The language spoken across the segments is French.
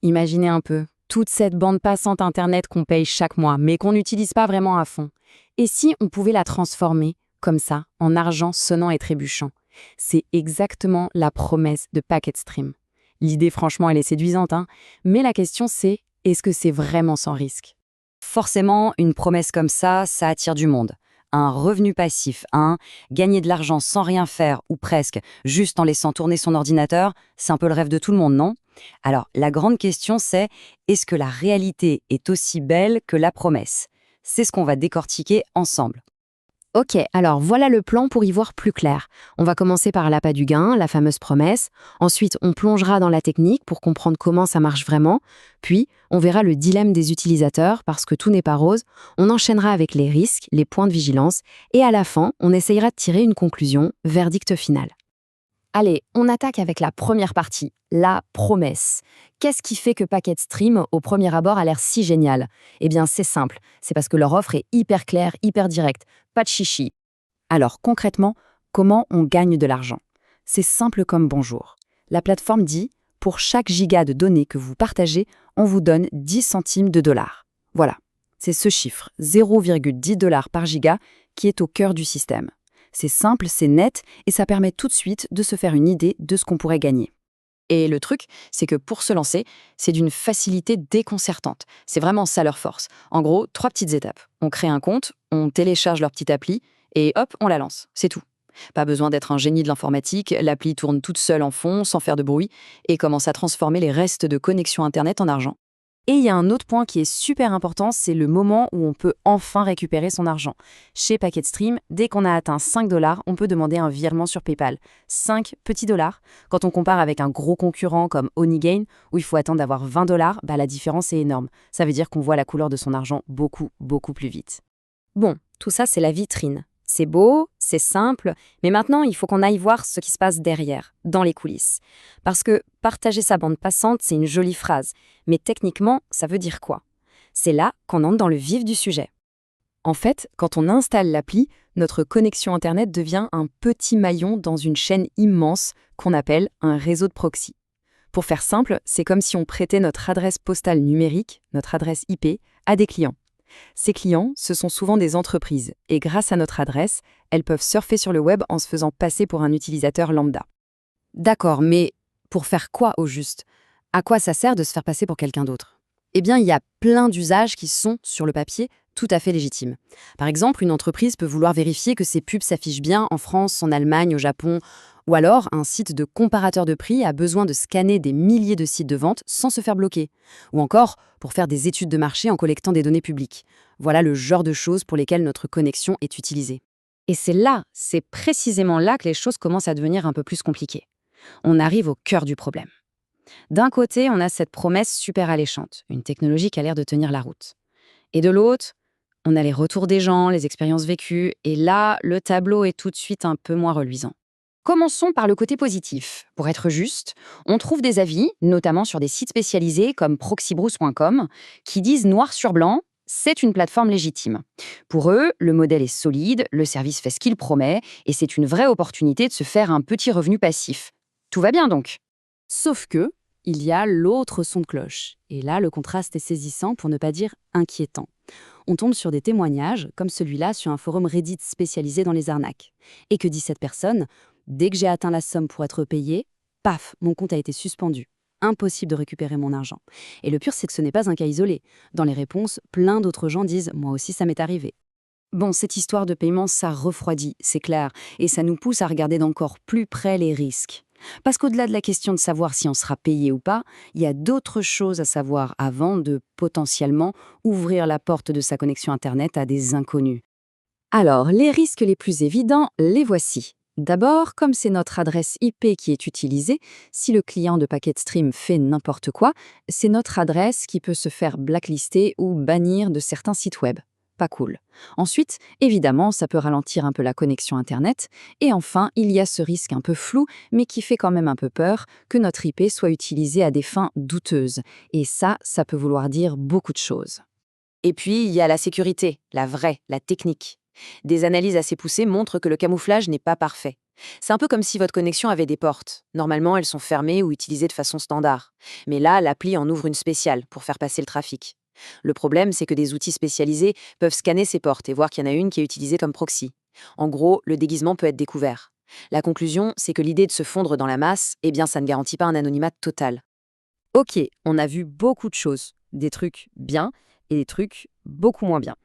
Imaginez un peu, toute cette bande passante Internet qu'on paye chaque mois, mais qu'on n'utilise pas vraiment à fond. Et si on pouvait la transformer, comme ça, en argent sonnant et trébuchant? C'est exactement la promesse de PacketStream. L'idée, franchement, elle est séduisante, hein, mais la question c'est, est-ce que c'est vraiment sans risque? Forcément, une promesse comme ça attire du monde. Un revenu passif, gagner de l'argent sans rien faire, ou presque, juste en laissant tourner son ordinateur, c'est un peu le rêve de tout le monde, non? Alors, la grande question c'est, est-ce que la réalité est aussi belle que la promesse? C'est ce qu'on va décortiquer ensemble. Ok, alors voilà le plan pour y voir plus clair. On va commencer par l'appât du gain, la fameuse promesse. Ensuite, on plongera dans la technique pour comprendre comment ça marche vraiment. Puis, on verra le dilemme des utilisateurs parce que tout n'est pas rose. On enchaînera avec les risques, les points de vigilance. Et à la fin, on essayera de tirer une conclusion, verdict final. Allez, on attaque avec la première partie, la promesse. Qu'est-ce qui fait que PacketStream, au premier abord, a l'air si génial? Eh bien, c'est simple. C'est parce que leur offre est hyper claire, hyper directe. Pas de chichi. Alors, concrètement, comment on gagne de l'argent? C'est simple comme bonjour. La plateforme dit, pour chaque giga de données que vous partagez, on vous donne 10 centimes de dollars. Voilà, c'est ce chiffre, 0,10 dollars par giga, qui est au cœur du système. C'est simple, c'est net, et ça permet tout de suite de se faire une idée de ce qu'on pourrait gagner. Et le truc, c'est que pour se lancer, c'est d'une facilité déconcertante. C'est vraiment ça leur force. En gros, 3 petites étapes. On crée un compte, on télécharge leur petite appli, et hop, on la lance. C'est tout. Pas besoin d'être un génie de l'informatique, l'appli tourne toute seule en fond, sans faire de bruit, et commence à transformer les restes de connexion Internet en argent. Et il y a un autre point qui est super important, c'est le moment où on peut enfin récupérer son argent. Chez PacketStream, dès qu'on a atteint 5 dollars, on peut demander un virement sur PayPal. 5 petits dollars. Quand on compare avec un gros concurrent comme Honeygain, où il faut attendre d'avoir 20 dollars, la différence est énorme. Ça veut dire qu'on voit la couleur de son argent beaucoup, beaucoup plus vite. Bon, tout ça, c'est la vitrine. C'est beau, c'est simple, mais maintenant, il faut qu'on aille voir ce qui se passe derrière, dans les coulisses. Parce que partager sa bande passante, c'est une jolie phrase, mais techniquement, ça veut dire quoi? C'est là qu'on entre dans le vif du sujet. En fait, quand on installe l'appli, notre connexion Internet devient un petit maillon dans une chaîne immense qu'on appelle un réseau de proxy. Pour faire simple, c'est comme si on prêtait notre adresse postale numérique, notre adresse IP, à des clients. Ces clients, ce sont souvent des entreprises, et grâce à notre adresse, elles peuvent surfer sur le web en se faisant passer pour un utilisateur lambda. D'accord, mais pour faire quoi au juste? À quoi ça sert de se faire passer pour quelqu'un d'autre? Eh bien, il y a plein d'usages qui sont, sur le papier, tout à fait légitimes. Par exemple, une entreprise peut vouloir vérifier que ses pubs s'affichent bien en France, en Allemagne, au Japon, ou alors un site de comparateur de prix a besoin de scanner des milliers de sites de vente sans se faire bloquer. Ou encore, pour faire des études de marché en collectant des données publiques. Voilà le genre de choses pour lesquelles notre connexion est utilisée. Et c'est précisément là que les choses commencent à devenir un peu plus compliquées. On arrive au cœur du problème. D'un côté, on a cette promesse super alléchante, une technologie qui a l'air de tenir la route. Et de l'autre, on a les retours des gens, les expériences vécues, et là, le tableau est tout de suite un peu moins reluisant. Commençons par le côté positif. Pour être juste, on trouve des avis, notamment sur des sites spécialisés comme proxybruce.com, qui disent noir sur blanc, c'est une plateforme légitime. Pour eux, le modèle est solide, le service fait ce qu'il promet, et c'est une vraie opportunité de se faire un petit revenu passif. Tout va bien donc. Sauf que, il y a l'autre son de cloche. Et là, le contraste est saisissant pour ne pas dire inquiétant. On tombe sur des témoignages, comme celui-là sur un forum Reddit spécialisé dans les arnaques. Et que dit cette personne? Dès que j'ai atteint la somme pour être payé, paf, mon compte a été suspendu. Impossible de récupérer mon argent. Et le pire, c'est que ce n'est pas un cas isolé. Dans les réponses, plein d'autres gens disent « moi aussi ça m'est arrivé ». Bon, cette histoire de paiement, ça refroidit, c'est clair, et ça nous pousse à regarder d'encore plus près les risques. Parce qu'au-delà de la question de savoir si on sera payé ou pas, il y a d'autres choses à savoir avant de, potentiellement, ouvrir la porte de sa connexion Internet à des inconnus. Alors, les risques les plus évidents, les voici. D'abord, comme c'est notre adresse IP qui est utilisée, si le client de PacketStream fait n'importe quoi, c'est notre adresse qui peut se faire blacklister ou bannir de certains sites web. Pas cool. Ensuite, évidemment, ça peut ralentir un peu la connexion Internet. Et enfin, il y a ce risque un peu flou, mais qui fait quand même un peu peur, que notre IP soit utilisée à des fins douteuses. Et ça peut vouloir dire beaucoup de choses. Et puis, il y a la sécurité, la vraie, la technique. Des analyses assez poussées montrent que le camouflage n'est pas parfait. C'est un peu comme si votre connexion avait des portes. Normalement, elles sont fermées ou utilisées de façon standard. Mais là, l'appli en ouvre une spéciale pour faire passer le trafic. Le problème, c'est que des outils spécialisés peuvent scanner ces portes et voir qu'il y en a une qui est utilisée comme proxy. En gros, le déguisement peut être découvert. La conclusion, c'est que l'idée de se fondre dans la masse, eh bien, ça ne garantit pas un anonymat total. Ok, on a vu beaucoup de choses, des trucs bien et des trucs beaucoup moins bien.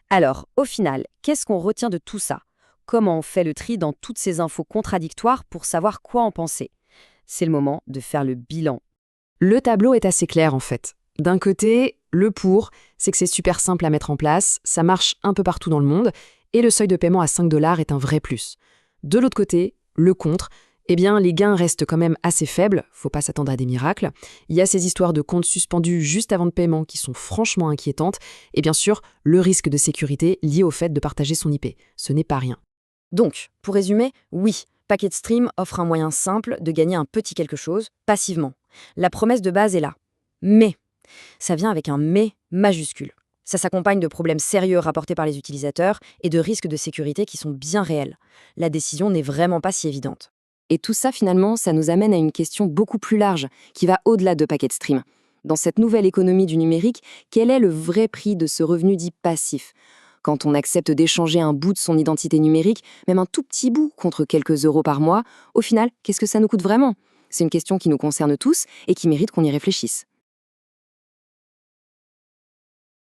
Alors, au final, qu'est-ce qu'on retient de tout ça? Comment on fait le tri dans toutes ces infos contradictoires pour savoir quoi en penser? C'est le moment de faire le bilan. Le tableau est assez clair en fait. D'un côté, le pour, c'est que c'est super simple à mettre en place, ça marche un peu partout dans le monde, et le seuil de paiement à 5 $ est un vrai plus. De l'autre côté, le contre, eh bien les gains restent quand même assez faibles, faut pas s'attendre à des miracles. Il y a ces histoires de comptes suspendus juste avant le paiement qui sont franchement inquiétantes, et bien sûr, le risque de sécurité lié au fait de partager son IP. Ce n'est pas rien. Donc, pour résumer, oui, PacketStream offre un moyen simple de gagner un petit quelque chose, passivement. La promesse de base est là. Mais, ça vient avec un mais majuscule. Ça s'accompagne de problèmes sérieux rapportés par les utilisateurs et de risques de sécurité qui sont bien réels. La décision n'est vraiment pas si évidente. Et tout ça, finalement, ça nous amène à une question beaucoup plus large, qui va au-delà de PacketStream. Dans cette nouvelle économie du numérique, quel est le vrai prix de ce revenu dit passif? Quand on accepte d'échanger un bout de son identité numérique, même un tout petit bout, contre quelques euros par mois, au final, qu'est-ce que ça nous coûte vraiment? C'est une question qui nous concerne tous et qui mérite qu'on y réfléchisse.